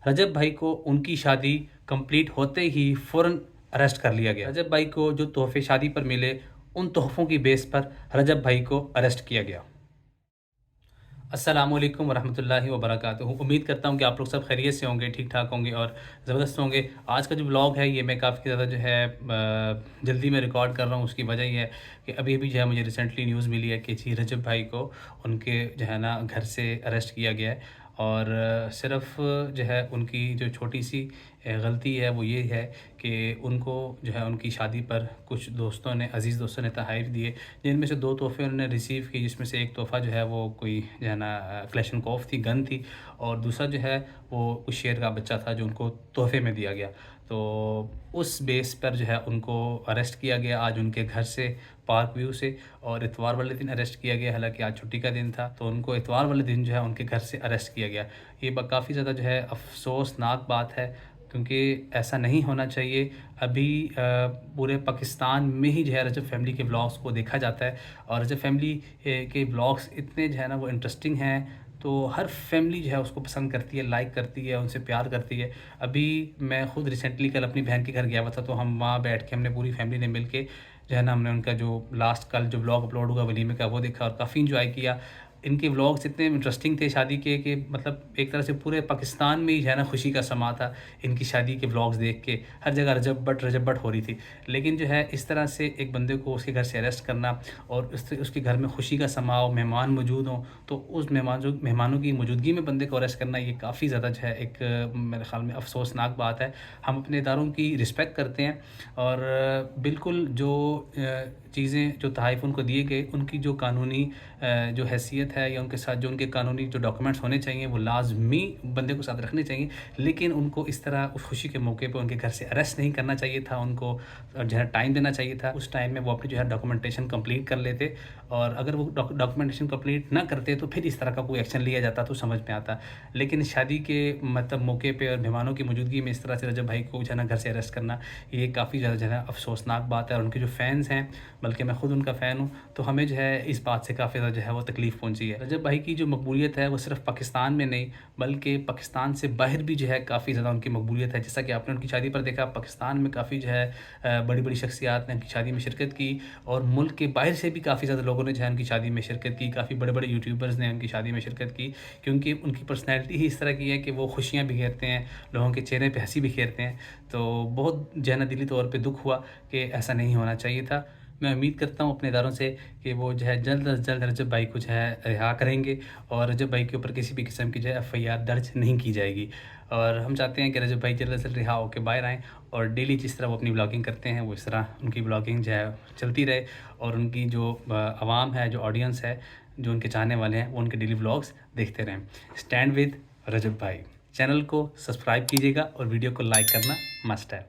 रजब भाई को उनकी शादी कंप्लीट होते ही फ़ौरन अरेस्ट कर लिया गया। रजब भाई को जो तोहफ़े शादी पर मिले, उन तोहफ़ों की बेस पर रजब भाई को अरेस्ट किया गया। अस्सलामु अलैकुम वरहमतुल्लाहि वबरकातुहू। उम्मीद करता हूँ कि आप लोग सब खैरियत से होंगे, ठीक-ठाक होंगे और ज़बरदस्त होंगे। आज का जो व्लॉग है ये मैं काफ़ी ज़्यादा जो है जल्दी में रिकॉर्ड कर रहा हूँ। उसकी वजह ये है कि अभी-अभी जो है मुझे रिसेंटली न्यूज़ मिली है कि जी रजब भाई को उनके जो है ना घर से अरेस्ट किया गया है। और सिर्फ़ जो है उनकी जो छोटी-सी गलती है वो ये है कि उनको जो है उनकी शादी पर कुछ दोस्तों ने, अज़ीज़ दोस्तों ने तोहफ़े दिए, जिनमें से 2 तोहफ़े उन्होंने रिसीव किए, जिसमें से एक तोहफ़ा जो है वो कोई जो है ना क्लैशनकोफ़ थी, गन थी, और दूसरा जो है वो कुछ शेर का बच्चा था जो उनको तोहफ़े में दिया गया। तो उस बेस पर जो है उनको अरेस्ट किया गया आज उनके घर से, पार्क व्यू से। और इतवार वाले दिन अरेस्ट किया गया, हालाँकि आज छुट्टी का दिन था, तो उनको इतवार वाले दिन जो है उनके घर से अरेस्ट किया गया। ये काफ़ी ज़्यादा जो है अफ़सोसनाक बात है, क्योंकि ऐसा नहीं होना चाहिए। अभी पूरे पाकिस्तान में ही जो है रजब फैमिली के व्लॉग्स को देखा जाता है, और रजब फैमिली के व्लॉग्स इतने जो है ना वो इंटरेस्टिंग हैं, तो हर फैमिली जो है उसको पसंद करती है, लाइक करती है, उनसे प्यार करती है। अभी मैं खुद रिसेंटली कल अपनी बहन के घर गया हुआ था, तो हम वहाँ बैठ के हमने पूरी फैमिली ने मिल के जो है ना हमने उनका जो लास्ट कल जो व्लॉग अपलोड हुआ वलीमे का वो देखा और काफ़ी इंजॉय किया। इनके व्लॉग्स इतने इंटरेस्टिंग थे शादी के कि मतलब एक तरह से पूरे पाकिस्तान में ही जो है ना खुशी का समा था इनकी शादी के व्लॉग्स देख के। हर जगह रजब बट हो रही थी। लेकिन जो है इस तरह से एक बंदे को उसके घर से अरेस्ट करना और उसके घर में खुशी का समा हो, मेहमान मौजूद हों, तो उस मेहमानों की मौजूदगी में बंदे को अरेस्ट करना ये काफ़ी ज़्यादा जो है एक मेरे ख़्याल में अफ़सोसनाक बात है। हम अपने इदारों की रिस्पेक्ट करते हैं, और बिल्कुल जो चीज़ें जो तोहफ़े उनको दिए गए उनकी जो कानूनी जो हैसियत है या उनके साथ जो उनके कानूनी जो डॉक्यूमेंट्स होने चाहिए वो लाज़मी बंदे को साथ रखने चाहिए। लेकिन उनको इस तरह उस खुशी के मौके पे उनके घर से अरेस्ट नहीं करना चाहिए था, उनको जो है टाइम देना चाहिए था। उस टाइम में वो अपनी जो है डॉक्यूमेंटेशन कंप्लीट कर लेते, और अगर वो डॉक्यूमेंटेशन कंप्लीट ना करते तो फिर इस तरह का कोई एक्शन लिया जाता तो समझ में आता। लेकिन शादी के मतलब मौके पे और मेहमानों की मौजूदगी में इस तरह से रजब भाई को जो है ना घर से अरेस्ट करना, ये काफ़ी ज़्यादा जो है ना अफ़सोसनाक बात है। और उनके जो फ़ैन्स हैं, बल्कि मैं खुद उनका फ़ैन हूँ, तो हमें जो है इस बात से काफ़ी ज़्यादा जो है वो तकलीफ़ पहुँची है। रजब भाई की जो मकबूलियत है वो सिर्फ़ पाकिस्तान में नहीं बल्कि पाकिस्तान से बाहर भी जो है काफ़ी ज़्यादा उनकी मकबूलियत है। जैसा कि आपने उनकी शादी पर देखा, पाकिस्तान में काफ़ी जो है बड़ी-बड़ी शख्सियात ने उनकी शादी में शिरकत की, और मुल्क के बाहर से भी काफ़ी ज़्यादा लोगों ने जो है उनकी शादी में शिरकत की। काफ़ी बड़े-बड़े यूट्यूबर्स ने उनकी शादी में शिरकत की, क्योंकि उनकी पर्सनैलिटी ही इस तरह की है कि वो खुशियाँ बिखेरते हैं, लोगों के चेहरे पे हँसी बिखेरते हैं। तो बहुत जो है ना दिली तौर पे दुःख हुआ कि ऐसा नहीं होना चाहिए था। मैं उम्मीद करता हूँ अपने इदारों से कि वो जो है जल्द अज़ जल्द रजब भाई को जो है रिहा करेंगे, और रजब भाई के ऊपर किसी भी किस्म की जो है एफ़आईआर दर्ज नहीं की जाएगी। और हम चाहते हैं कि रजब भाई जल्द से जल्द रिहा होकर बाहर आएँ, और डेली जिस तरह वो अपनी व्लॉगिंग करते हैं वो इस तरह उनकी व्लॉगिंग जो है चलती रहे, और उनकी जो आवाम है, जो ऑडियंस है, जो उनके चाहने वाले हैं, वो उनके डेली व्लॉग्स देखते रहें। स्टैंड विद रजब भाई। चैनल को सब्सक्राइब कीजिएगा और वीडियो को लाइक करना मस्ट है।